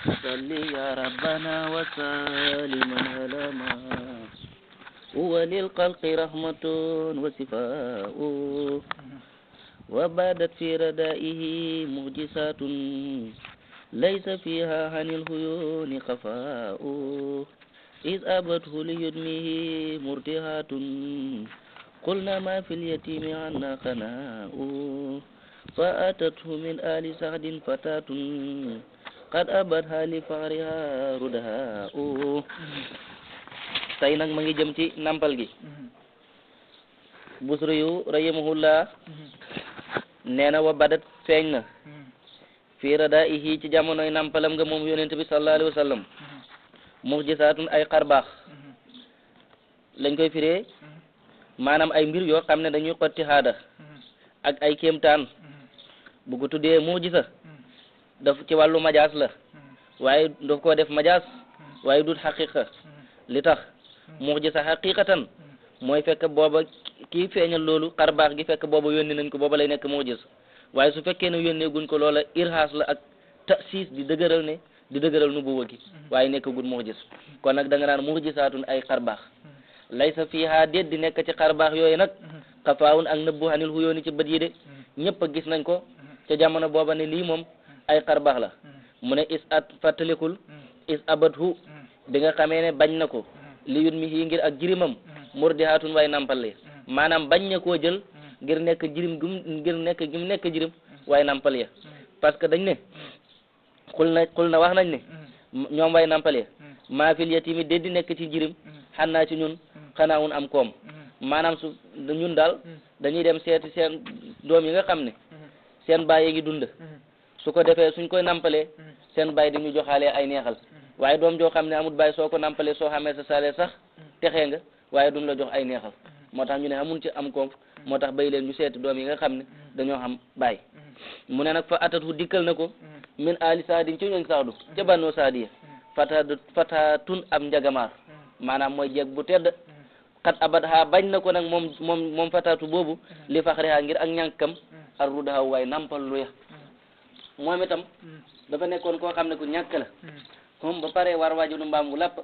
صل يا ربنا وسلم على ما هو للخلق رحمة وشفاء وبادت في ردائه معجزات ليس فيها عن العيون خفاء إذ أبته ليدمه مرتهات قلنا ما في اليتيم عنا خناء فأتته من آل سعد فتاة قد أبتها لفقرها ردهاء tey nag ma ngi jëm ci nampal gi Busriyu rahimahullah nee na wa badat feeñ na fii radaihi ci jamonoy nampalam nga moom yonent bi sallallahu alayhi wa sallam mu'jisaatun ay xarbaax lañ koy firee maanaam ay mbir yoo xam ne dañuy xotti xaada ak ay kéemtaan bu ko tuddee mu'jisa daf ci wàllu majaas la waaye daf koo def majaas waaye dut xaqiqa li tax mu'jiza xaqiqatan mooy fekk booba kii feeñal loolu xarbaax gi fekk booba yónni nañ ko booba lay nekk mu'jiza waaye su fekkee ne yónnee guñ ko loola irhaas la ak ta'siis di dëgëral nubuwa gi waaye nekkagul mu'jiza kon nag da nga naan mu'jisaatun ay xarbaax laysa fiihaa déet di nekk ci xarbaax yooyu nag xafaawun ak nëbbu anil huyooni ci bët yi de ñëpp a gis nañ ko ca jamono booba ne lii moom ay xarbaax la mu ne is at fàttalikul is abathu bi nga xamee ne bañ na ko li yut mi yi ngir ak jirimam murdihatun way nampal ya maanaam bañ na koo jël ngir nekk jirim ngir nekk jirim way nampal ya parce que dañ ne xul na wax nañ ne ñoom way nampal ya maa fil yatimi déddi nekk ci jirim xannaa ci ñun xanaawun am koom maanaam su ñun daal dañuy dem seeti seen doom yi nga xam ne seen baay yi ngi dund su ko defee suñ koy nampalee seen baay di ñu joxaalee ay neexal waaye doom joo xam ne amul baay soo ko nampalee soo xamee sa salaire sax texee nga waaye duñ la jox ay neexal moo tax ñu ne amun ci am koom moo tax bay leen ñu seeti doom yi nga xam ne dañoo xam baay mu ne nag fa atatu dikkal na ko min ali saadin ci ñooñ saadu ca bannoo saadiya fatatun am njagamaar maanaam mooy jeeg bu tedd xat abad ha bañ na ko nag moom fatatu boobu li faxriha ngir ak ñànkam ar rudaha waaye nampal lu ya moom itam dafa nekkoon koo xam ne ku ñàkk la moom ba pare war waajulu mbaam bu làpp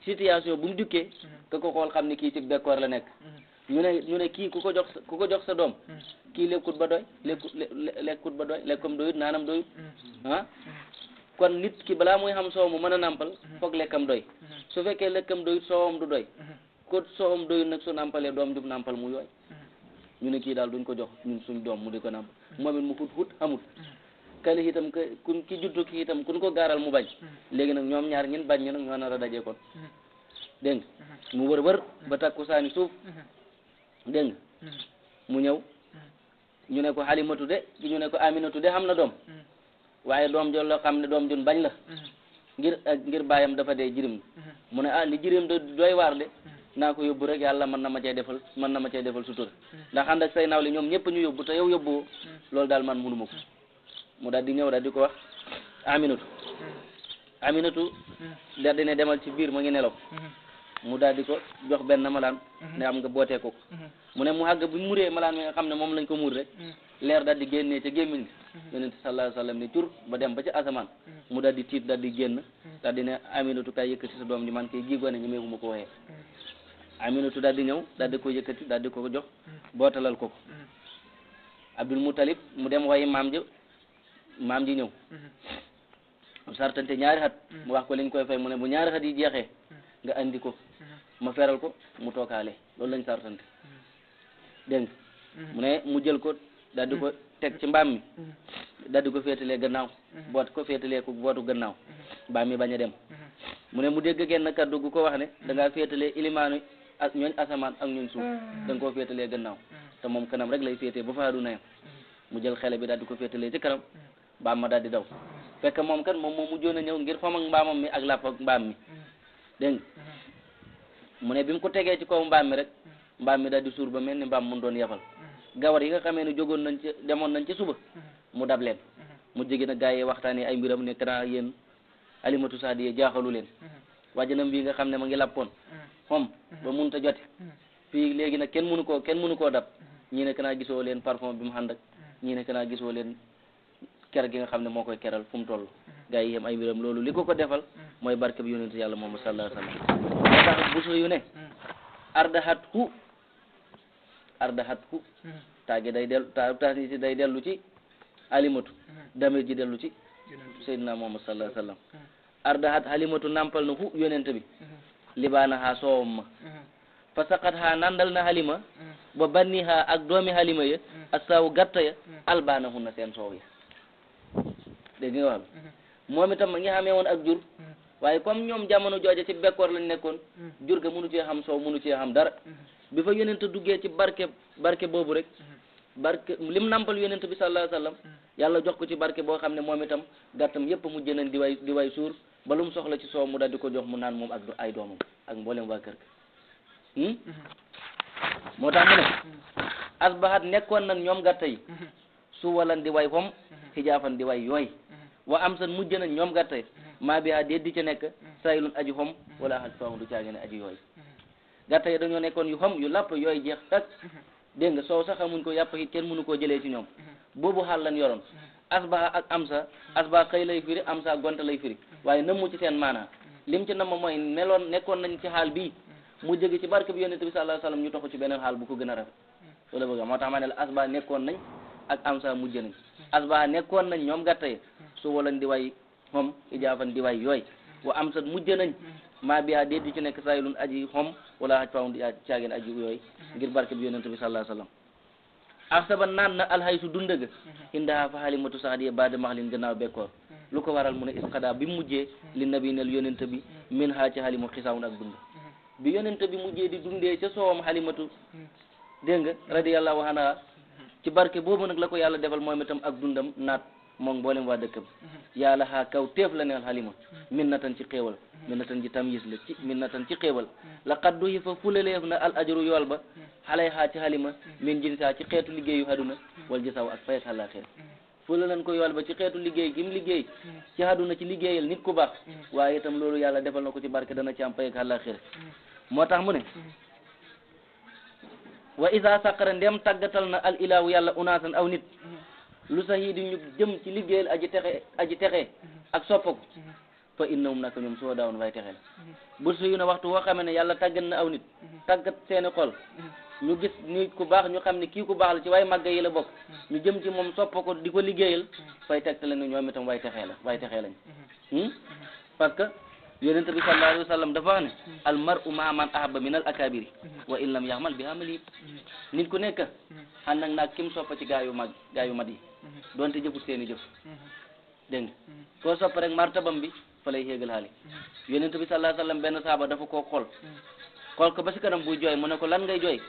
situation bu mu dukkee ka ko xool xam ne kii ci bekkoor la nekk ñu ne kii ku ko jox sa doom kii lekkut ba doy lekkum doyut naanam doyut kon nit ki balaa muy xam soow mu mën a nàmpal foog lekkam doy su fekkee lekkam doyut soowam du doy ko soowam doyut nag su nàmpalee doom jub nàmpal mu yooy ñu ne kii daal duñ ko jox ñun suñ doom mu di ko nàmpal moom it mu xut xamut kali itam ki juddu ki itam kun ko gaaral mu bañ léegi nag ñoom ñaar ñin bañ ñu nag ñoo nar a dajee kon dégg nga mu wër ba takku saani suuf dégg nga mu ñëw ñu ne ko Halimatu de ñu ne ko Aminatu de xam na doom waaye doom jo loo xam ne doom jun bañ la ngir baayam dafa dee jirim mu ne li jirim de doy waar de naa ko yóbbu rek yàlla mën na ma cee defal sutura ndax ànd ak say naw li ñoom ñëpp ñu yóbbu te yow yóbbuwoo loolu daal man mënuma ko mu daal di ñëw daal di ko wax Aminatu daal di ne demal ci biir ma ngi nelaw mu daal di ko jox benn malaan ne am nga bootee ko mu ne mu àgg bu muree malaan mi nga xam ne moom lañ ko muur rek leer daal di génnee ca gémmiñ yonent sallallahu alayhi wa sallam ne cur ba dem ba ca asamaan mu daal di tiit daal di génn daal di ne Aminatu kay yëkkati sa doom ji man kay gii gone ñu meeku ma ko waxee Aminatu daal di ñëw daal di ko yëkkati daal di ko jox bootalal ko Abdul Mutalib mu dem wayi maam ji ñëw sartante ñaari xat mu wax ko liñ koy fay mu ne bu ñaari xat yi jeexee nga andi ko ma feral ko mu tookaale loolu lañ sartante dégg nga mu ne mu jël ko daal di ko teg ci mbaam mi daal di ko féetalee gannaaw boot ko féetalee ko bootu gannaaw mbaam mi bañ a dem mu ne mu dégg genn kaddu gu ko wax ne da ngaa féetalee ilimaanu ak ñooñ asamaan ak ñooñ suuf da nga koo féetalee gannaaw te moom kanam rek lay féetee ba fa aduna yam mu jël xele bi daal di ko féetalee ci kanam mbaam ma daal di daw fekk moom kat moom mujjoon a ñëw ngir fam ak mbaamam mi ak làpp ak mbaam mi dégg nga mu ne bi mu ko tegee ci kaw mbaam mi rek mbaam mi daal di suur ba mel ni mbaam mun doon yafal gawar yi nga xamee ne demoon nañ ci suba mu dab leen mu jege na gaa yi waxtaanee ay mbiram ne kana yéen Halimatu Saadiya jaaxalu leen wàjjanam bii nga xam ne ma ngi lappoon xom ba mënut a jote fii léegi nag kenn mënu koo dab ñii ne kana gisoo leen parfum bi mu ànd ak ñii ne kana gisoo leen ker gi nga xam ne moo koy keral fu mu toll gaa yi yem ay mbiram loolu li ko defal mooy barke bi yonent yàlla Muhammad sallallahu alayhi wa sallam moo tax buso yu ne ardahat ku taagi day dellu taagi si day dellu ci halimatu damir ji dellu ci Seydina Muhammad sallallahu alayhi wa sallam ardahat halimatu nampal na hu yonent bi libaana ha soowam ma fa saqat ha nandal na halima ba banni ha ak doomi halima ya asaawu gatta ya albaana hun na seen soow ya dégg nga wax moom itam nga xamee woon ak jur waaye comme ñoom jamono jooja ci bekkoor lañ nekkoon jur ga mënu cee xam soow mënu cee xam dara bi fa yonent duggee ci barke boobu rek barke lim nampal yonent bi sallallahu alayhi wasallam yàlla jox ko ci barke boo xam ne moom itam gàttam yépp mujj nañ di way suur ba lu mu soxla ci soow mu daal di ko jox mu naan moom ak ay doomam ak mboolem waa kër ga moo tax mu ne asbahat nekkoon nañ ñoom gàtta yi su walan di way xom xijaafan di way yooy wa am san mujj nañ ñoom gàtta yi maa bi ha déet di ca nekk saylun aji xom wala xaj faam du caage ne aji yooy gàtta yi dañoo nekkoon yu xom yu lapp yooy jeex tak dégg nga soow sax xamuñ ko yàpp it kenn mënu koo jëlee ci ñoom boobu xaal lañ yoroon asbaha ak amsa asbaha xëy lay firi amsa gonte lay firi waaye nëmmu ci seen maanaa lim ci nama mooy nekkoon nañ ci xaal bii mu jóge ci barke bi yonent bi sallallahu alayhi wasallam ñu toxu ci beneen xaal bu ko gën a rafet loolu bëgg moo tax ma ne la asbaha nekkoon nañ ak amsa mujj nañ asbaha nekkoon nañ ñoom gàtta yi su walañ di way xom ijaafan di way yooy wa amsa mujj nañ maa biyaa déet di ci nekk saylun aji xom wala xaj faam di caageen aji yooy ngir barke bi yonent bi sallallahu alayhi wasallam axsaba naan na alxaysu dundëga indaha fa halimatu saadiya baada maxlin gannaaw bekkoor lu ko waral mu ne isqada bi mujjee li nabi nel yonent bi min ha ci halima xisaawun ak dund bi yonent bi mujjee di dundee ca soowam halimatu dégg nga radiyallahu anha ci barke boobu nag la ko yàlla defal moom itam ak dundam naat moom mboolem waa dëkk bi yàlla xaa kaw teef la neel halima min natan ci xéewal min natan ci tamyiz la ci min natan ci xéewal la qaddu yi fa fulaleef na al ajru yool ba xalay xaa ci halima min jinsaa ci xeetu liggéeyu haduna wal gisaw ak fayet àllaaxira fula nañ ko yool ba ci xeetu liggéey gi mu liggéey ci haduna ci liggéeyal nit ku baax waaye itam loolu yàlla defal na ko ci barke dana ci am fayek àllaaxira moo tax mu ne wa isa saqara ndem tàggatal na al ilahu yàlla unaasan aw nit lu sax yi di ñu jëm ci liggéeyal aji texe ak soppako fa innahum naka ñoom soo daawoon way texe la bu suyu na waxtu woo xamee ne yàlla tàggat na aw nit tàggat seeni xol ñu gis nit ku baax ñu xam ne kii ku baax la ci way màgga yi la bokk ñu jëm ci moom soppako di ko liggéeyal fay tegtale ne ñoom itam way texee lañ parce que yonent bi sallallahu alayhi wa sallam dafa wax ne al mar'u ma'a man ahabba min al akabiri wa in lam yaxmal bi amali nit ku nekk ànd ak naag kim soppa ci gaa yu mat yi doonte jëfut seeni jëf dégg nga koo sopp rek martabam bi fa lay xéegal xaali yonent bi sallallahu alayhi wa sallam benn saaba dafa koo xool ko ba si kanam buy jooy mu ne ko lan ngay jooy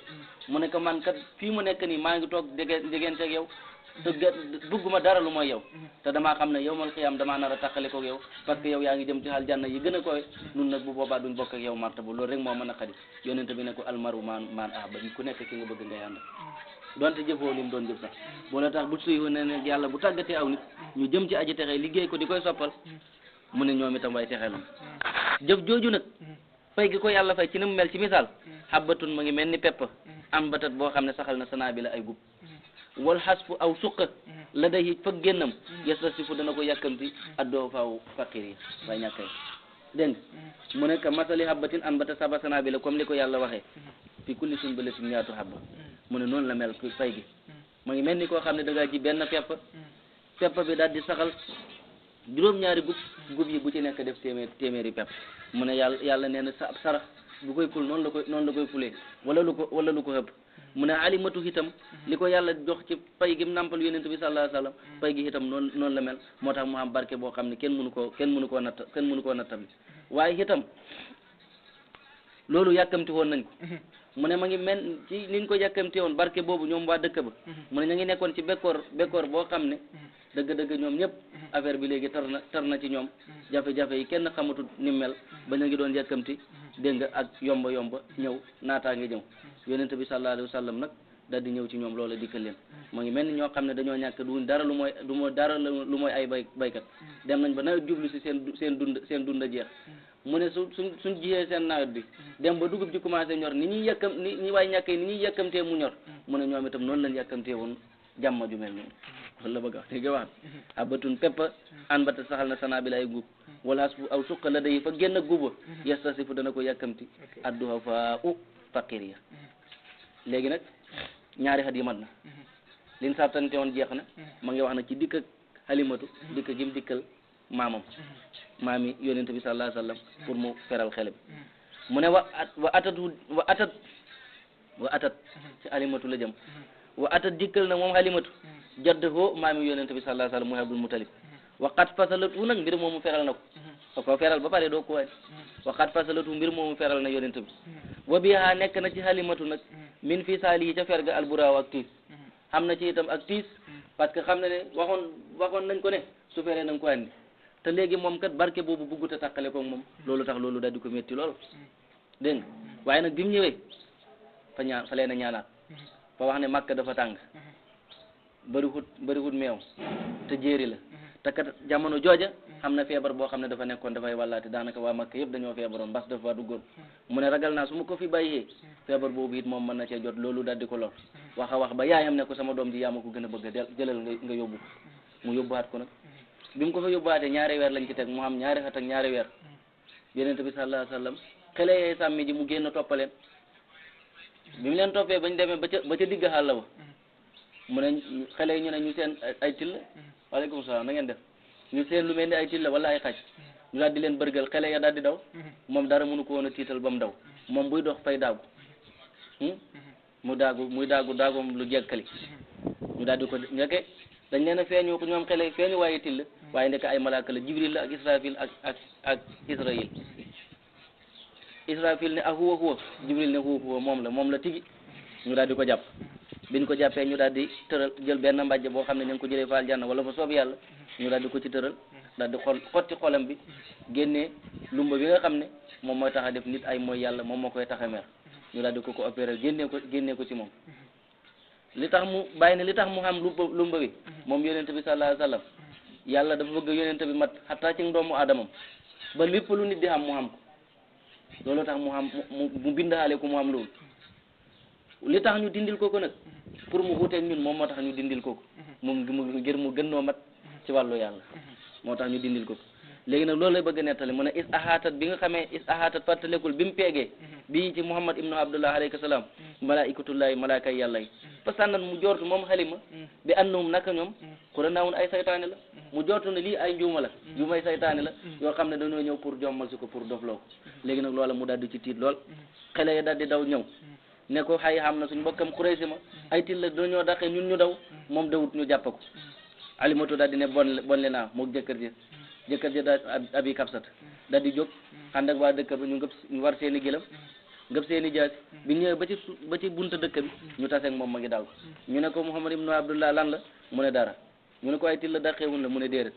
mu ne ko man kat fii mu nekk nii maa ngi toog jegeenteeg yow te bugguma dara lu mooy yow te damaa xam ne yow mal xiyaam damaa nar a tàqale koog yow parce que yow yaa ngi jëm ci aljanna yi gën a koy nun nag bu boobaa duñ bokk ak yow martaba loolu rek moo mën a xadi yonent bi ne ko almaru man ahba ku nekk ki nga bëgg ngay ànd donte jëfoo lim doon jëf sax boo la tax bu suyu ne ne yàlla bu tàggatee aw nit ñu jëm ci aji texe liggéey ko di koy soppal mu ne ñoom itam way texe la jëf jooju nag fay gi ko yàlla fay ci ni mu mel ci misaal xabbatun ma ngi mel ni pepp am batat boo xam ne saxal na sanaa bi la ay gub wal xasfu aw suqa la day fa génnam yastasifu dana ko yàkkamti addoo faaw faqir yi way ñàkkay dégg nga mu nekk masali habbatin an bata saba sanaa bi la comme li ko yàlla waxee fi kulli sunbulatin mi'atu habba mu ne noonu la mel fay gi ma ngi mel ni koo xam ne da ngaa ji benn pepp bi daal di saxal juróom-ñaari gub yi bu ci nekk def téeméeri pepp mu ne yàlla nee na ab sarax bu koy ful noonu la koy fulee wala lu ko xëpp mu ne alimatu itam li ko yàlla jox ci pay gi mu nampal yonent bi sallallahu alayhi wasallam pay gi itam noonu la mel moo tax mu am barke boo xam ne kenn mënu koo nattam waaye itam loolu yàkkamti woon nañ ko mu ne ma ngi mel ci liñ ko yàkkamti woon barke boobu ñoom waa dëkk ba mu ne ñu ngi nekkoon ci bekkoor boo xam ne dëgg-dëgg ñoom ñëpp affaire bi léegi tar na ci ñoom jafe-jafe yi kenn xamatul ni mel ba ñu ngi doon yàkkamti dégg nga ak yomba ñëw naataa ngi ñëw yonent bi sallallahu alayhi wa sallam nag daal di ñëw ci ñoom loola dikkal leen ma ngi mel ni ñoo xam ne dañoo ñàkk duñ dara lu mooy ay baykat dem nañ ba nawet jublu si seen dund jeex mu ne suñ jiyee seen nawet bi dem ba dugub ji commencé ñor ni ñuy yàkkamtee mu ñor mu ne ñoom itam noonu lañ yàkkamtee woon jàmm ju mel noonu loolu la bëgg a wax dégg nga wax abatun peppa an bata saxal na sanaa bi lay guub wala as bu aw suqa la day fa génn guuba yastasifu dana ko yàkkamti adduha fa faqir ya léegi nag ñaari xat yi mat na liñ sartante woon jeex na ma ngi wax na ci dikk ak Halimatu dikk gi mu dikkal maamam maami yonent bi sallallahu alayhi wasallam pour mu feral xele bi mu ne wa atat ci Halimatu la jëm wa atat dikkal na moom Halimatu jadd hoo maami yonent bi sallallahu alayhi wasallam mooy Abdul Mutalib waqat fasalatu nag mbir moomu feral na ko da ko feral ba pare doo ko waay waqat fasalatu mbir moomu feral na yonent bi wa biha nekk na ci Halimatu nag min fi saali yi ca fer ga alburaaw ak tiis xam na ci itam ak tiis parce que xam na ne waxoon nañ ko ne su feree nañ ko andi te léegi moom kat barke boobu buggut a tàqale ko moom loolu tax loolu daal di ko métti lool dégg nga waaye nag bi mu ñëwee fa leen a ñaanaat fa wax ne Makka dafa tàng bëriwut meew te jéeri la te kat jamono jooja xam na feebar boo xam ne dafa nekkoon dafay wàllaate daanaka waa Makka yëpp dañoo feebaroon mbas dafa duggoon mu ne ragal naa su ma ko fi bàyyee feebar boobu it moom mën na cee jot loolu daal di ko lor wax a wax ba yaayam ne ko sama doom ji yaa ma ko gën a bëgg a jëlal nga yóbbu mu yóbbuwaat ko nag bi mu ko fa yóbbuwaatee 2 weer lañ ci teg mu am 2 at ak 2 weer yonent bi sallallahu alayhi wasallam xale yee sàmmi ji mu génn toppaleen bi mu leen toppee bañ demee ba ca digg xàll ba mu ne xale yi ñu ne ñu seen ay till waaleykum salaam na ngeen def ñu seen lu mel ni ay till wala ay xaj ñu daal di leen bërgal xale ya daal di daw moom dara mënu ko woon a tiital ba mu daw moom buy dox fay daagu muy daagoom lu jekkali ñu daal di ko ngeke dañ leen a feeñu ko ñoom xale feeñu waaye till waaye ndek ay malaaka la Jibril la ak Israfil ak Israfil ne huwa Jibril ne huwa moom la tigi ñu daal di ko jàpp biñ ko jàppee ñu daal di tëral jël benn mbàjj boo xam ne ñu ngi ko jëlee faal janna wala fa soob yàlla ñu daal di ko ci tëral daal di xotti xolam bi génnee lumba bi nga xam ne moom mooy tax a def nit ay mooy yàlla moom moo koy tax a mer ñu daal di ko opérer génnee ko ci moom li tax mu xam lumba bi moom yonent bi sallallahu alayhi wasallam yàlla dafa bëgg yonent bi mat xataa ci doomu aadamam ba lépp lu nit di xam mu xam ko loolu tax mu xam mu bindaale ko mu xam loolu li tax ñu dindil ko nag pour mu wuuteeg ñun moom moo tax ñu dindil ko moom ngir mu gën noo mat ci wàllu yàlla moo tax ñu dindil ko léegi nag loolu lay bëgg a nettali mu ne is ahaatat bi nga xamee is ahaatat fàttalekul bi mu peegee bii ci Muhammad ibnu Abdullah alayhi salaam malaikatullahi malaakay yàlla yi fa sànnat mu jortu moom Halima bi annahum naka ñoom quranaawun ay saytaane la mu jortu ne lii ay njuuma la njuumay saytaane la yoo xam ne dañoo ñëw pour jommal si ko pour dofloo ko léegi nag loola mu daal di ci tiit lool xale ya daal di daw ñëw ne ko xay xam na suñ mbokkam Quraysh ma ay til la dañoo daqee ñun ñu daw moom dawut ñu jàpp ko Alimatu daal di ne bon le naa moog jëkkër ji daal abi kabsat daal di jóg ànd ak waa dëkk bi ñu war seeni gëlëm ngëp seeni jaasi bi ñëwee ba ci bunta dëkk bi ñu taseeg moom ma ngi daw ñu ne ko Muhammad ibnu Abdullah lan la mu ne dara ñu ne ko ay til la daqeewun la mu ne déedéet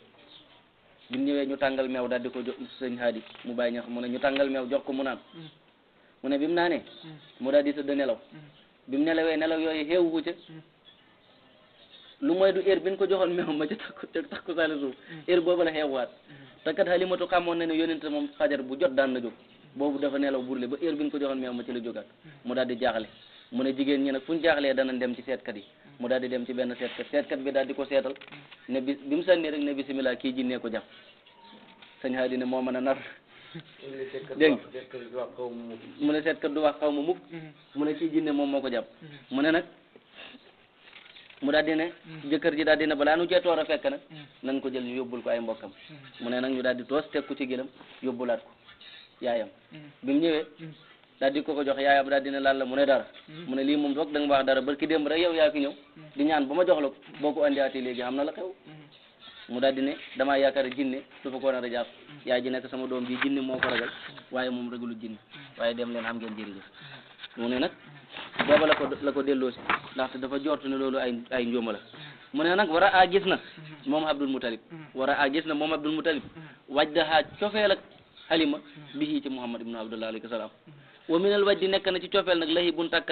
bi ñëwee ñu tàngal meew daal di ko jox sëñ Haadi mu bàyyi ñax mu ne ñu tàngal meew jox ko mu naan mu ne bi mu naanee mu daal di tëdd nelaw bi mu nelawee nelaw yooyu xeewu ca lu mooy du heure bi ñu ko joxoon meew ma ca takku saali suuf heure boobu la xeewuwaat te kat Halimatu xamoon na ne yonente moom fajar bu jot daan na jóg boobu dafa nelaw burle ba heure bi ñu ko joxoon meew ma ci la jógaat mu daal di jaaxle mu ne jigéen ñi nag fu ñu jaaxlee danañ dem ci seetkat yi mu daal di dem ci benn seetkat bi daal di ko seetal ne bi mu sànni rek ne bisimilah kii jinnee ko jàpp sëñ Haadi ne moo mën a nar dégg mu ne seetkat du wax xaw ma mukk mu ne kii jinne moom moo ko jàpp mu ne nag mu daal di ne jëkkër ji daal di ne balaa nu cee toor a fekk nag nañ ko jël ñu yóbbul ko ay mbokkam mu ne nag ñu daal di toos teg ko ci gëlëm yóbbulaat ko yaayam bi mu ñëwee daal di ko jox yaayam daal di ne lan la mu ne dara mu ne lii moom foog da nga wax dara barki démb rek yow yaa fi ñëw di ñaan ba ma jox la ko boo ko andiwaatee léegi xam na la xew mu daal di ne damaa yaakaar jinne su fa ko nar a jàpp yaay ji nekk sama doom bi jinne moo ko ragal waaye moom ragalu jinne waaye dem leen xam ngeen jërëjëf mu ne nag booba la ko delloo si ndaxte dafa jortu ne loolu ay njóoma la mu ne nag war a gis na moom Abdul Mutalib wajdaha cofeel ak Halima bi ci Muhammad ibnu Abdullah alayhi salaam wa minal wajdi nekk na ci cofeel nag lahi bun takk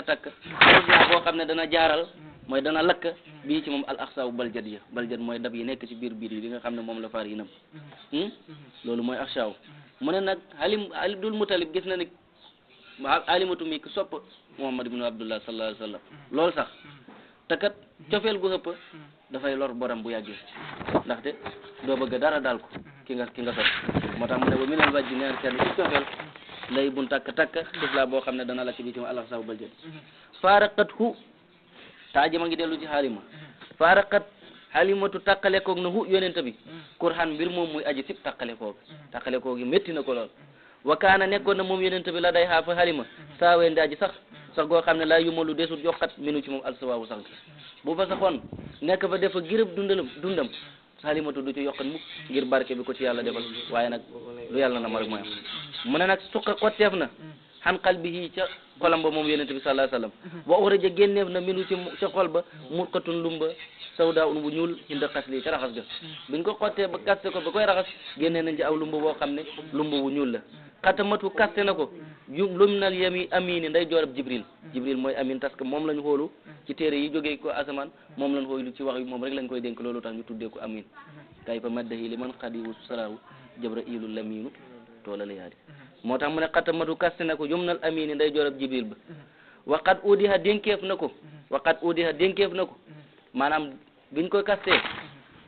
boo xam ne dana jaaral mooy dana lakk bii ci moom al axsaaw baljad mooy dab yi nekk ci biir yi li nga xam ne moom la faar yi nam loolu mooy axsaaw mu ne nag Abdul Mutalib gis na ni Halimatu mi ki sopp Muhammad ibnu Abdullah sallallahu alayhi wa sallam loolu sax te kat cofeel gu ëpp dafay lor borom bu yàggee ndaxte doo bëgg dara daal ko ki nga sopp moo tax mu ne ba minal wajji neen kenn ci cofeel lay bun takk tifla boo xam ne dana la ci bi ci alax saw bal jël faaraqat hu taaji ma ngi dellu ci xaalima faaraqat xalimatu takkale koog na hu yonent bi kurhan mbir moom muy aji sib takkale koogi métti na ko lool wa kaana nekkoon na moom yonent bi la day xaafa xalima saawee ndaaji sax goo xam ne laa yumalu desut yokkat minu ci moom alsawaawu sax bu fa saxoon nekk fa defa girëb dundam xalimatu du ci yokkat mukk ngir barke bi ko ci yàlla defal waaye nag lu yàlla na ma rek mooy am mu ne nag suqa xotteef na xan qalbihi ca xolam ba moom yonent bi sallallahu alayhi wasallam wa uxraja génneef na minu ci ca xol ba murqatun lumba sawda un bu ñuul hinda xas lii ca raxas ga biñ ko xottee ba kaste ko ba koy raxas génnee nañ ci aw lumba boo xam ne lumba bu ñuul la xatamatu kaste na ko lumnal yami amini nday joorab jibril mooy amin parce que moom lañ xoolu ci téere yi jógee ko asamaan moom lañ xoolu ci wax yi moom rek lañ koy dénk loolu tax ñu tuddee ko amin kay fa maddahi li man xadiwu salaahu jabrailu laminu toola la yaadi moo tax mu ne xatamatu kaste na ko yumnal amini nday joorab jibril ba waqat udiha dénkeef na ko maanaam biñ koy kastee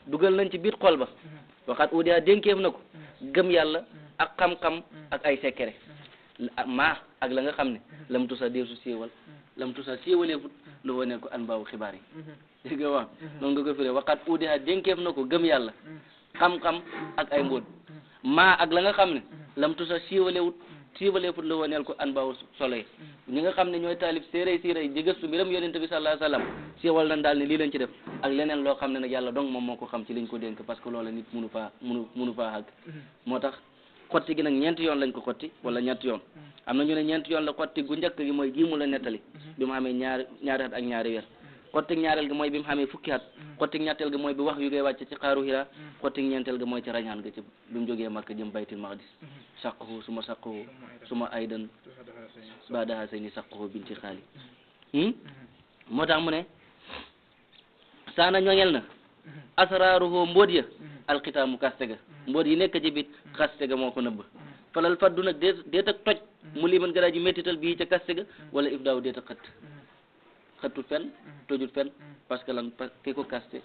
dugal nañ ci biir xol ba waqat udiha dénkeef na ko gëm yàlla ak xam-xam ak ay secret maa ak la nga xam ne lam tusa deesu siiwal lam tusa siiwaleefut lu woneel ko an baawu xibaar yi dégg nga wax noonu nga ko firee waqat udiha dénkeef na ko gëm yàlla xam-xam ak ay mbóot maa ak la nga xam ne lam tusa siiwaleefut lu woneel ko an baawu solo yi ñi nga xam ne ñooy taalif séeréy siiray di gëstu mbiram yonente bi sallallahu alayhi wasallam siiwal nañ daal ne lii lañ ci def ak leneen loo xam ne nag yàlla dong moom moo ko xam ci liñ ko dénk parce que loola nit munu faa àgg moo tax xotti gi nag ñeenti yoon lañ ko xotti wala ñetti yoon am na ñu ne ñeenti yoon la xotti gu njëkk gi mooy gii mu la nettali bi mu xamee ñaari at ak ñaari weer xottik ñaareel gi mooy bi mu xamee fukki at xottik ñetteel gi mooy bi wax yu ngay wàcc ci xaaru Hira xottik ñeenteel gi mooy ci rañaan ga ci bi mu jógee Makka jëm baytil maqdis saqahu suma aydan baadaha sayni saqahu binti xaali moo tax mu ne saana ñoŋel na asraaruhu mbóot ya alxitaamu kaste ga mbóot yi nekk ci biit kaste ga moo ko nëbb falal faddu nag déet ak toj mu liman garaa ji méttital bii ca kaste ga wala if daaw déet ak xëttut fen tojut fen parce que lan ki ko kaste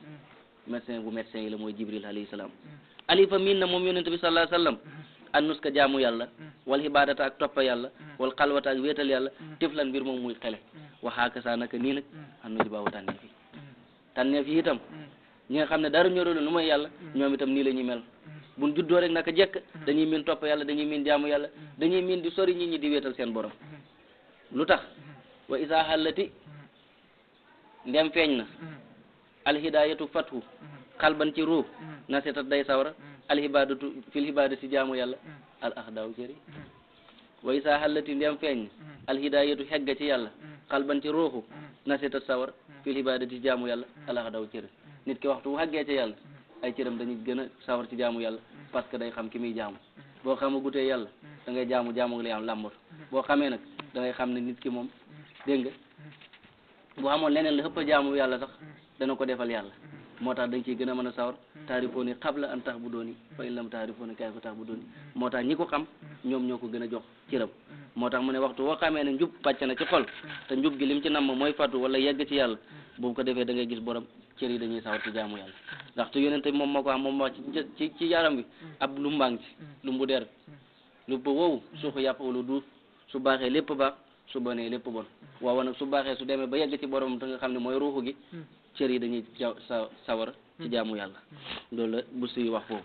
médecin yi la mooy jibril alayhi salaam alifa miin na moom yonent bi sallallahu alayhi wasallam an nuska jaamu yàlla wal ibadata ak toppa yàlla wal xalwata ak wéetal yàlla tiflan mbir moom muy xele waxaaka saa naka nii nag xam na ji baawu tànneef yi itam ñi nga xam ne dara ñorul lu mooy yàlla ñoom itam nii la ñuy mel buñ juddoo rek naka jekk dañuy miin topp yàlla dañuy miin jaamu yàlla dañuy miin di sori nit ñi di wéetal seen borom lu tax wa isa xallati ndem feeñ na alhidayatu fathu xalban ci ruux na setat day sawra alhibadatu fil hibadati jaamu yàlla al axdaaw cëri wa isa xallati ndem feeñ alhidayatu xegga ci yàlla xalban ci ruuxu na setat sawar fil hibadati jaamu yàlla al axdaaw cëri nit ki waxtu bu xàggee ca yàlla ay cëram dañuy gën a sawar ci jaamu yàlla parce que day xam ki muy jaamu boo xamagutee yàlla da ngay jaamu nga li am làmbatu boo xamee nag da ngay xam ne nit ki moom dégg nga boo xamoon leneen la xëpp jaamu yàlla sax dana ko defal yàlla moo tax dañ ciy gën a mën a sawar taarifooni qabla an ta'buduni fa in lam taarifooni kayfa ta'buduni moo tax ñi ko xam ñoom ñoo ko gën a jox cëram moo tax mu ne waxtu boo xamee ne njub pàcc na ci xol te njub gi lim ci namm mooy fatu wala yegg ci yàlla boobu ko defee da ngay gis borom cër yi dañuy sawar ci jaamu yàlla ndaxte yonente moom moo ko xam moom wax ci yaram bi ab lumbaang ci lumbu der lumbu woowu suuxu yàpp wala duuf su baaxee lépp baax su bonee lépp bon waaw nag su baaxee su demee ba yegg ci borom te nga xam ne mooy ruuxu gi cër yi dañuy sawar ci jaamu yàlla loolu la bu suy wax foofu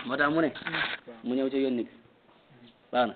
moo tax mu ne mu ñëw ci yónni bi baax na